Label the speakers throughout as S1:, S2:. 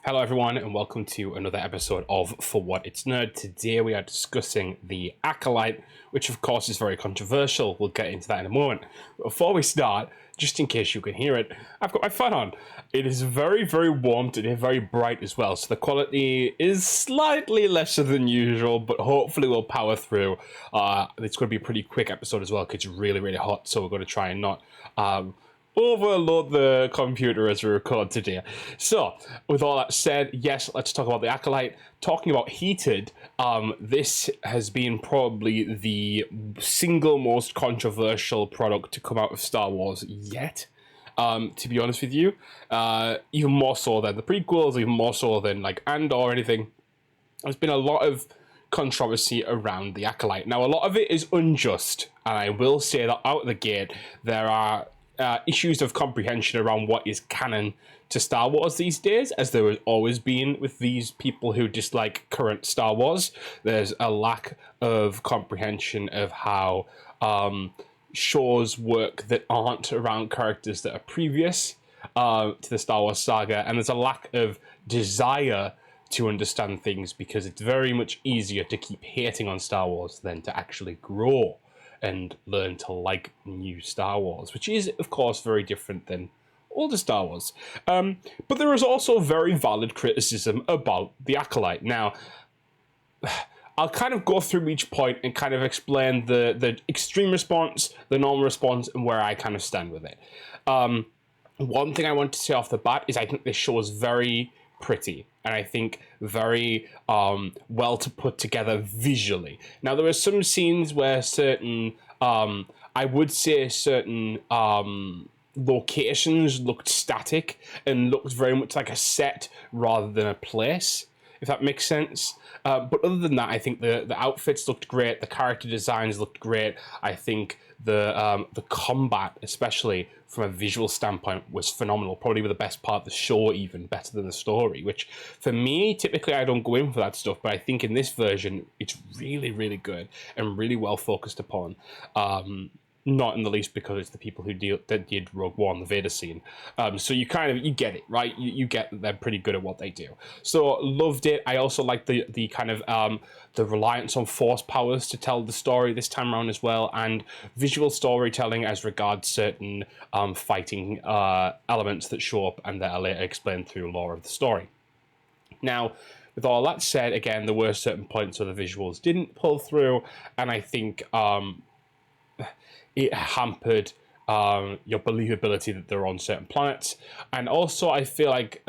S1: Hello everyone and welcome to another episode of For What It's Nerd. Today we are discussing the Acolyte, which of course is very controversial. We'll get into that in a moment. But before we start, just in case you can hear it, I've got my fan on. It is very warm today, very bright as well, so the quality is slightly lesser than usual, but hopefully we'll power through. It's going to be a pretty quick episode as well because it's really hot, so we're going to try and not overload the computer as we record today. So, with all that said, yes, let's talk about the Acolyte. Talking about heated, this has been probably the single most controversial product to come out of Star Wars yet. To be honest with you, even more so than the prequels, even more so than like Andor or anything. There's been a lot of controversy around the Acolyte. Now, a lot of it is unjust, and I will say that out of the gate, there are issues of comprehension around what is canon to Star Wars these days, as there has always been with these people who dislike current Star Wars. There's a lack of comprehension of how shows work that aren't around characters that are previous to the Star Wars saga, and there's a lack of desire to understand things because it's very much easier to keep hating on Star Wars than to actually grow and learn to like new Star Wars, which is, of course, very different than older Star Wars. But there is also very valid criticism about the Acolyte. Now, I'll kind of go through each point and kind of explain the extreme response, the normal response, and where I kind of stand with it. One thing I want to say off the bat is I think this show is very pretty, and I think very well to put together visually. Now, there are some scenes where certain, I would say certain locations looked static and looked very much like a set rather than a place, if that makes sense. But other than that, I think the outfits looked great, the character designs looked great. I think the combat, especially from a visual standpoint, was phenomenal. Probably the best part of the show, even better than the story, which for me, typically I don't go in for that stuff, but I think in this version, it's really good and really well focused upon. Not in the least because it's the people who did Rogue One, the Vader scene. So you get it, right? You get that they're pretty good at what they do. So loved it. I also like the kind of the reliance on force powers to tell the story this time around as well, and visual storytelling as regards certain fighting elements that show up and that are later explained through lore of the story. Now, with all that said, again, there were certain points where the visuals didn't pull through, and I think it hampered your believability that they're on certain planets. And also, I feel like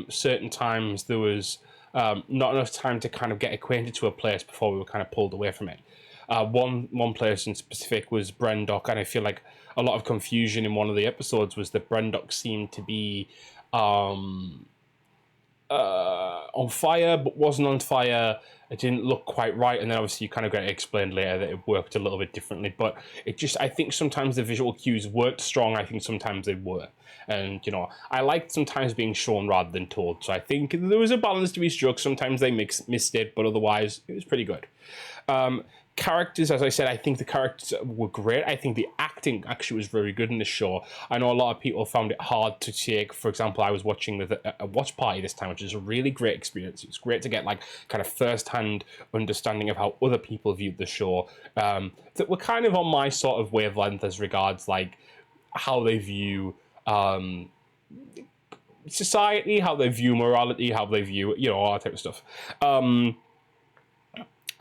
S1: certain times there was not enough time to kind of get acquainted to a place before we were kind of pulled away from it. One place in specific was Brendok, and I feel like a lot of confusion in one of the episodes was that Brendok seemed to be on fire, but wasn't on fire. It didn't look quite right, and then obviously you kind of get it explained later that it worked a little bit differently. But I think sometimes the visual cues worked strong. I think sometimes they were, and I liked sometimes being shown rather than told. So I think there was a balance to be struck. Sometimes they missed it, but otherwise it was pretty good. Characters, as I said, I think the characters were great. I think the acting actually was very good in this show. I know a lot of people found it hard to take. For example, I was watching with a watch party this time, which is a really great experience. It's great to get like kind of first-hand understanding of how other people viewed the show that were kind of on my sort of wavelength as regards like how they view society, how they view morality, how they view all that type of stuff.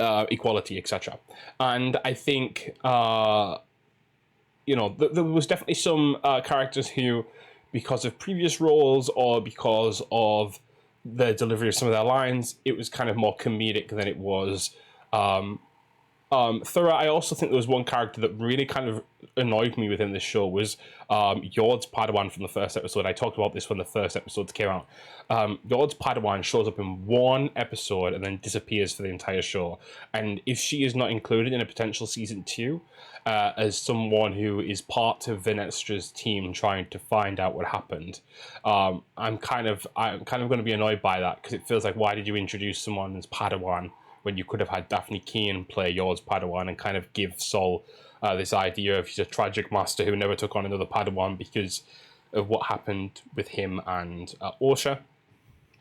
S1: Equality, etc. And I think there was definitely some characters who, because of previous roles or because of the delivery of some of their lines, it was kind of more comedic than it was thorough. I also think there was one character that really kind of annoyed me within this show was Yord's Padawan from the first episode. I talked about this when the first episodes came out. Yord's Padawan shows up in one episode and then disappears for the entire show. And if she is not included in a potential season 2, as someone who is part of Vinestra's team trying to find out what happened, I'm kind of going to be annoyed by that, because it feels like, why did you introduce someone as Padawan when you could have had Daphne Keane play Yord's Padawan and kind of give Sol this idea of he's a tragic master who never took on another Padawan because of what happened with him and Osha.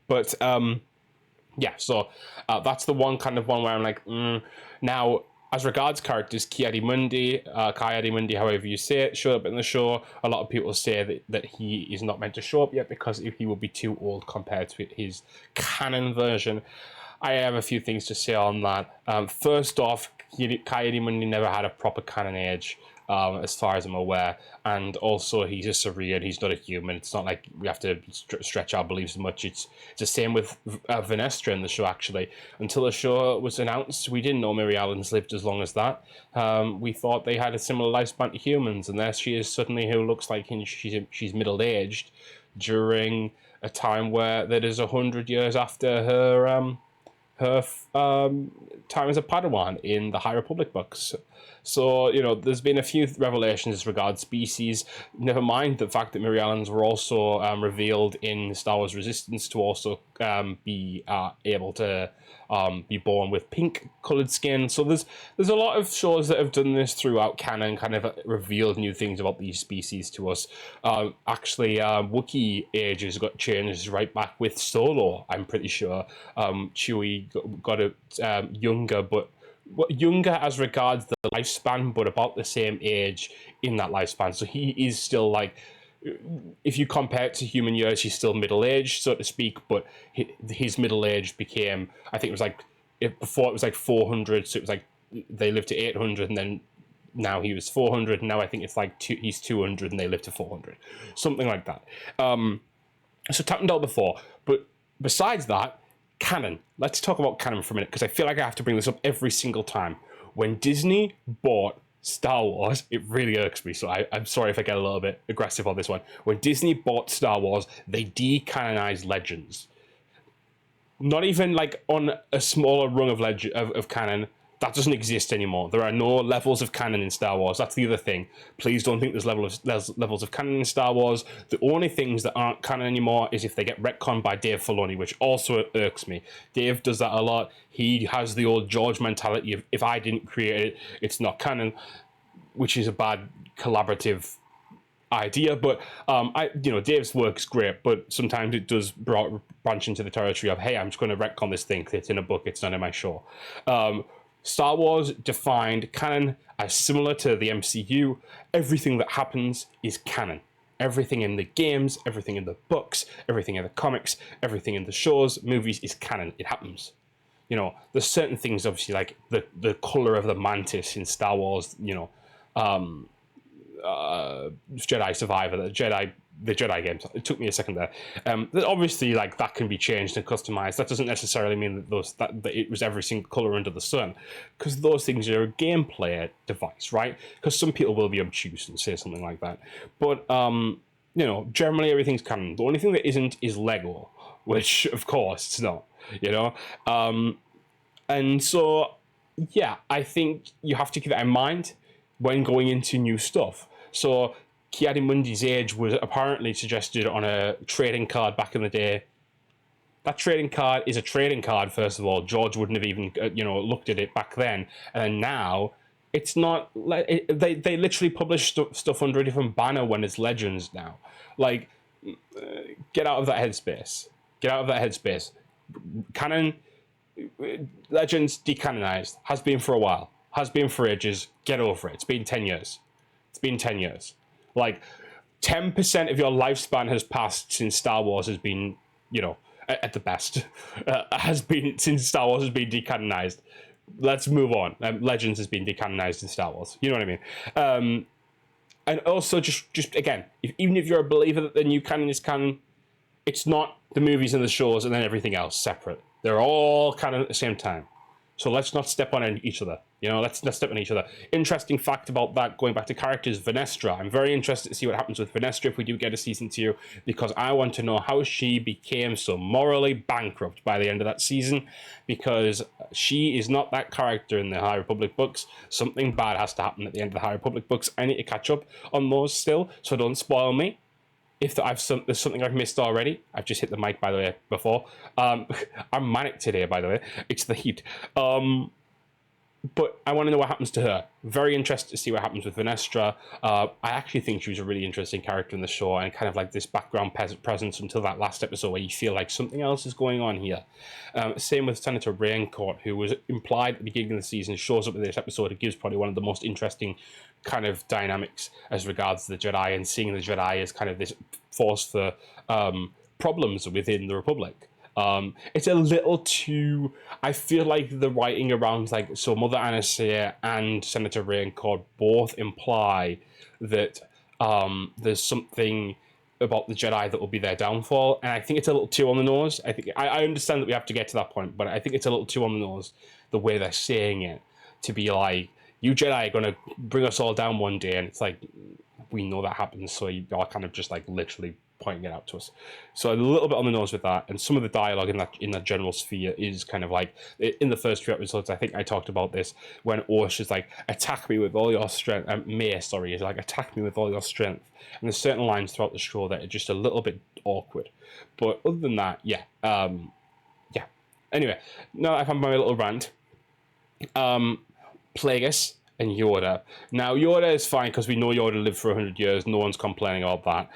S1: But yeah, so that's the one kind of one where I'm like, now. As regards characters, Ki-Adi-Mundi, Kai-Adi-Mundi, however you say it, showed up in the show. A lot of people say that he is not meant to show up yet because he will be too old compared to his canon version. I have a few things to say on that. First off, Kai-Adi-Mundi never had a proper canon age, as far as I'm aware. And also, he's a Saurian, he's not a human. It's not like we have to stretch our beliefs much. It's the same with Venestra in the show, actually. Until the show was announced, we didn't know Mary Allen's lived as long as that. We thought they had a similar lifespan to humans, and there she is suddenly, who looks like she's middle-aged during a time where that is 100 years after her time as a Padawan in the High Republic books. So, there's been a few revelations as regards species. Never mind the fact that Mary Allens were also revealed in Star Wars Resistance to also be able to be born with pink-coloured skin. So there's a lot of shows that have done this throughout canon, kind of revealed new things about these species to us. Actually, Wookiee ages got changed right back with Solo, I'm pretty sure. Chewie got it younger, but younger as regards the lifespan, but about the same age in that lifespan. So he is still like, if you compare it to human years, he's still middle-aged, so to speak, but his middle age became, I think it was like, before it was like 400, so it was like, they lived to 800, and then now he was 400, and now I think it's like he's 200, and they lived to 400. Something like that. So tapped out before, but besides that, canon. Let's talk about canon for a minute, because I feel like I have to bring this up every single time. When Disney bought Star Wars, it really irks me, so I'm sorry if I get a little bit aggressive on this one. When Disney bought Star Wars, they decanonized Legends. Not even like on a smaller rung of canon. That doesn't exist anymore. There are no levels of canon in Star Wars. That's the other thing. Please don't think there's levels of canon in Star Wars. The only things that aren't canon anymore is if they get retconned by Dave Filoni, which also irks me. Dave does that a lot. He has the old George mentality of, if I didn't create it, it's not canon, which is a bad collaborative idea. But Dave's work's great, but sometimes it does branch into the territory of, hey, I'm just going to retcon this thing. It's in a book. It's not in my show. Star Wars defined canon as similar to the MCU. Everything that happens is canon. Everything in the games, everything in the books, everything in the comics, everything in the shows, movies is canon. It happens. There's certain things, obviously, like the color of the mantis in Star Wars, Jedi Survivor, the Jedi games. It took me a second there. Obviously, like, that can be changed and customized. That doesn't necessarily mean that it was every single color under the sun, because those things are a gameplay device, right? Because some people will be obtuse and say something like that. But generally everything's canon. The only thing that isn't is Lego, which of course it's not. And so yeah, I think you have to keep that in mind when going into new stuff. So Ki-Adi-Mundi's age was apparently suggested on a trading card back in the day. That trading card is a trading card, first of all. George wouldn't have even, looked at it back then. And now, it's not... They literally publish stuff under a different banner when it's Legends now. Like, get out of that headspace. Get out of that headspace. Canon... Legends decanonized. Has been for a while. Has been for ages. Get over it. It's been 10 years. It's been 10 years. Like, 10% of your lifespan has passed since Star Wars has been, at the best, has been since Star Wars has been decanonized. Let's move on. Legends has been decanonized in Star Wars. You know what I mean? And also, just again, even if you're a believer that the new canon is canon, it's not the movies and the shows and then everything else separate. They're all canon at the same time. So let's not step on each other. Let's not step on each other. Interesting fact about that, going back to characters, Venestra. I'm very interested to see what happens with Venestra if we do get a season 2, because I want to know how she became so morally bankrupt by the end of that season, because she is not that character in the High Republic books. Something bad has to happen at the end of the High Republic books. I need to catch up on those still, so don't spoil me. If there's something I've missed already, I've just hit the mic, by the way, before. I'm manic today, by the way. It's the heat. but I want to know what happens to her. Very interested to see what happens with Venestra. I actually think she was a really interesting character in the show, and kind of like this background presence until that last episode where you feel like something else is going on here. Same with Senator Raincourt, who was implied at the beginning of the season, shows up in this episode. It gives probably one of the most interesting kind of dynamics as regards to the Jedi, and seeing the Jedi as kind of this force for problems within the Republic. It's a little too. I feel like the writing around, like, so Mother Anastasia and Senator Raincourt both imply that there's something about the Jedi that will be their downfall, and I think it's a little too on the nose. I understand that we have to get to that point, but I think it's a little too on the nose the way they're saying it, to be like, you Jedi are gonna bring us all down one day, and it's like, we know that happens, so you are kind of just like literally pointing it out to us. So a little bit on the nose with that, and some of the dialogue in that general sphere is kind of like, in the first few episodes, I think I talked about this, when Orsh is like, attack me with all your strength, is like, attack me with all your strength, and there's certain lines throughout the show that are just a little bit awkward, but other than that, yeah. Anyway, now I've had my little rant. Plagueis and Yoda. Now, Yoda is fine because we know Yoda lived for 100 years. No one's complaining about that.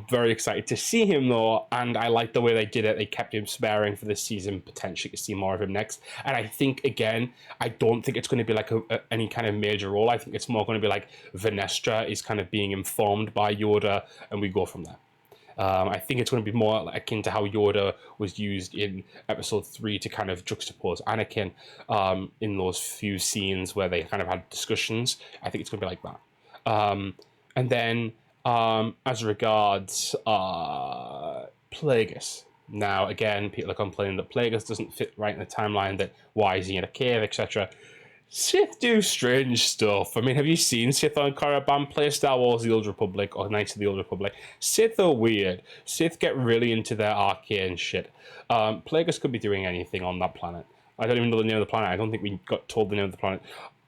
S1: Very excited to see him, though, and I like the way they did it. They kept him sparing for this season, potentially to see more of him next. And I think, again, I don't think it's going to be like any kind of major role. I think it's more going to be like Venestra is kind of being informed by Yoda, and we go from there. I think it's going to be more akin to how Yoda was used in episode 3 to kind of juxtapose Anakin in those few scenes where they kind of had discussions. I think it's going to be like that. And then as regards Plagueis. Now, again, people are complaining that Plagueis doesn't fit right in the timeline, that why is he in a cave, etc. Sith do strange stuff. I mean, have you seen Sith on Korriban play Star Wars The Old Republic or Knights of the Old Republic? Sith are weird. Sith get really into their arcane shit. Plagueis could be doing anything on that planet. I don't even know the name of the planet. I don't think we got told the name of the planet.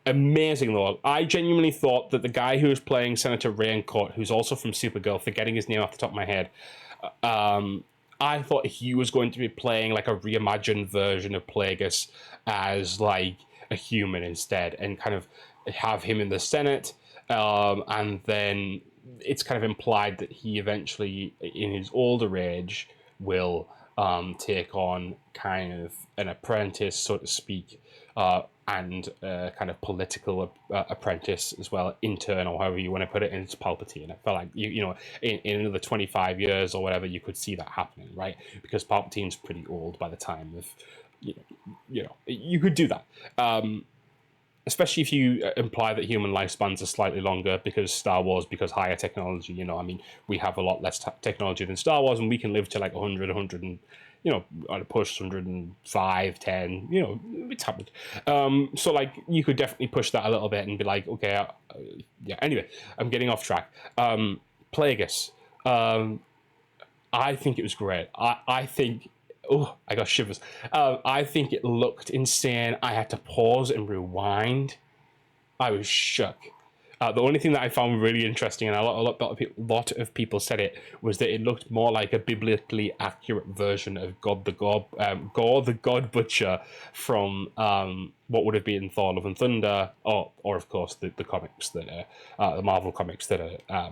S1: Amazing, though. I genuinely thought that the guy who was playing Senator Raincourt, who's also from Supergirl, forgetting his name off the top of my head, I thought he was going to be playing like a reimagined version of Plagueis as like a human instead, and kind of have him in the Senate, and then it's kind of implied that he eventually, in his older age, will take on kind of an apprentice, so to speak, and kind of political apprentice as well, intern, or however you want to put it, and it's Palpatine. I felt like, you know, in another 25 years or whatever, you could see that happening, right? Because Palpatine's pretty old by the time of, you could do that. Especially if you imply that human lifespans are slightly longer because Star Wars, because higher technology, I mean, we have a lot less technology than Star Wars, and we can live to like 100, 100 and, at a push 105, 10, it's happened. So like, you could definitely push that a little bit and be like, okay, yeah, anyway, I'm getting off track. Plagueis. I think it was great. I think, oh, I got shivers. I think it looked insane. I had to pause and rewind. I was shook. The only thing that I found really interesting, and a lot of people said it, was that it looked more like a biblically accurate version of Gore the God Butcher from what would have been Thor: Love and Thunder, or of course the comics that the Marvel comics that are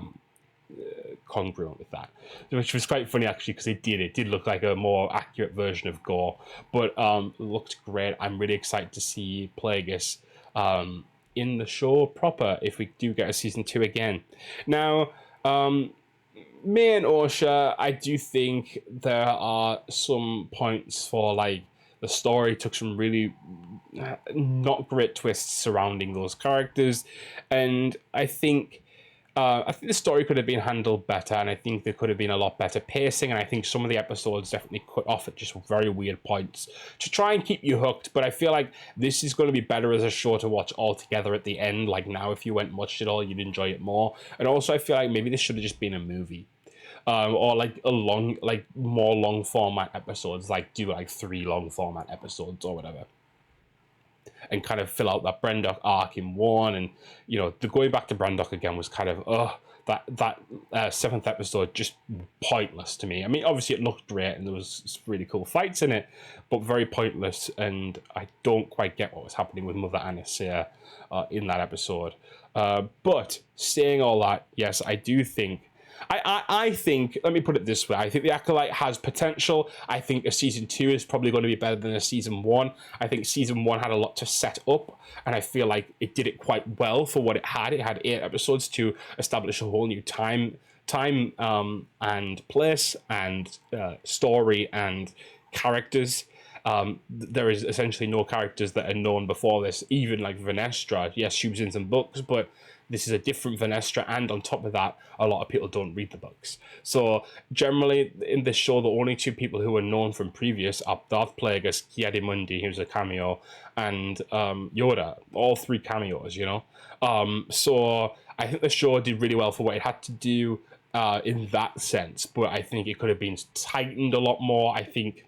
S1: congruent with that, which was quite funny actually, because it did look like a more accurate version of Gore, but looked great. I'm really excited to see Plagueis in the show proper if we do get a season 2 again. Now, me and Osha, I do think there are some points for like the story took some really not great twists surrounding those characters, and I think the story could have been handled better, and I think there could have been a lot better pacing, and I think some of the episodes definitely cut off at just very weird points to try and keep you hooked, but I feel like this is going to be better as a show to watch altogether at the end. Like now, if you went and watched it all, you'd enjoy it more. And also, I feel like maybe this should have just been a movie. Or like more long format episodes, like do like 3 long format episodes or whatever, and kind of fill out that Brendok arc in one. And the going back to Brendok again was kind of seventh episode just pointless to me. I mean, obviously it looked great and there was really cool fights in it, but very pointless. And I don't quite get what was happening with Mother Anastasia in that episode. But saying all that, yes, I do think. I think, let me put it this way, I think The Acolyte has potential. I think a season 2 is probably going to be better than a season 1. I think season 1 had a lot to set up, and I feel like it did it quite well for what it had. It had 8 episodes to establish a whole new time and place and story and characters. There is essentially no characters that are known before this, even like Vanestra. Yes, she was in some books, but this is a different Vanestra, and on top of that, a lot of people don't read the books. So generally, in this show, the only 2 people who are known from previous are Darth Plagueis, Ki-Adi-Mundi, who's a cameo, and Yoda. All 3 cameos, you know? So I think the show did really well for what it had to do in that sense, but I think it could have been tightened a lot more. I think,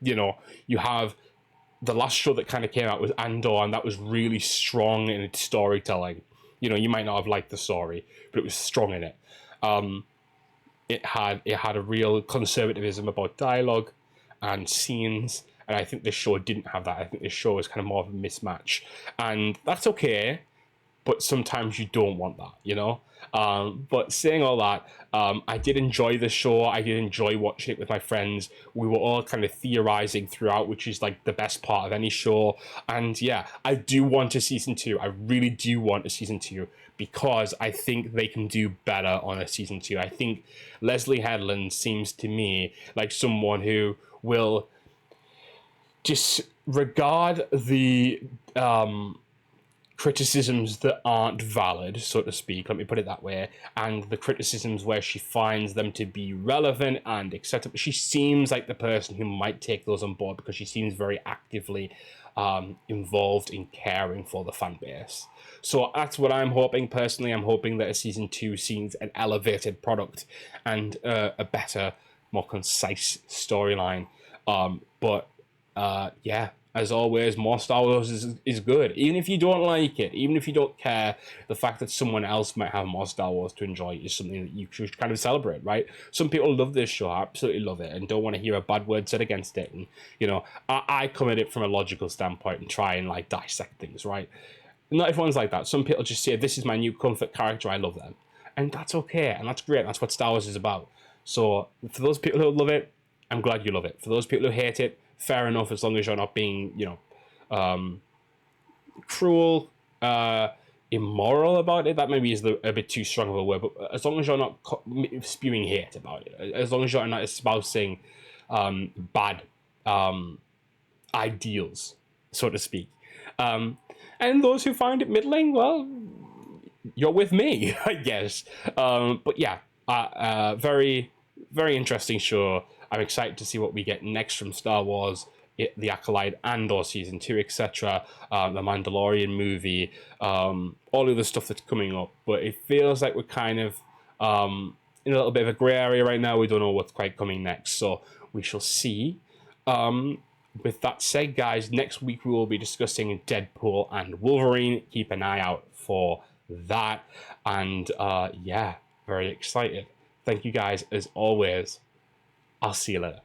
S1: you know, you have the last show that kind of came out was Andor, and that was really strong in its storytelling. You know, you might not have liked the story, but it was strong in it. It had a real conservatism about dialogue and scenes, and I think this show didn't have that. I think this show was kind of more of a mismatch, and that's okay. But sometimes you don't want that, you know? But saying all that, I did enjoy the show. I did enjoy watching it with my friends. We were all kind of theorizing throughout, which is like the best part of any show. And yeah, I do want a season 2. I really do want a season 2 because I think they can do better on a season 2. I think Leslie Headland seems to me like someone who will disregard the criticisms that aren't valid, so to speak, let me put it that way, and the criticisms where she finds them to be relevant and acceptable. She seems like the person who might take those on board because she seems very actively involved in caring for the fan base. So that's what I'm hoping personally. I'm hoping that a season 2 sees an elevated product and a better, more concise storyline. Yeah, as always, more Star Wars is good. Even if you don't like it, even if you don't care, the fact that someone else might have more Star Wars to enjoy is something that you should kind of celebrate, right? Some people love this show, absolutely love it, and don't want to hear a bad word said against it. And, you know, I come at it from a logical standpoint and try and, like, dissect things, right? Not everyone's like that. Some people just say, this is my new comfort character, I love them. And that's okay, and that's great. That's what Star Wars is about. So, for those people who love it, I'm glad you love it. For those people who hate it, fair enough, as long as you're not being, you know, cruel, immoral about it. That maybe is a bit too strong of a word, but as long as you're not spewing hate about it, as long as you're not espousing bad ideals, so to speak. And those who find it middling, well, you're with me, I guess. But yeah, very, very interesting show. I'm excited to see what we get next from Star Wars, The Acolyte, Andor Season 2, etc., the Mandalorian movie, all of the stuff that's coming up. But it feels like we're kind of in a little bit of a grey area right now. We don't know what's quite coming next, so we shall see. With that said, guys, next week we will be discussing Deadpool and Wolverine. Keep an eye out for that. And yeah, very excited. Thank you guys, as always. I'll see you later.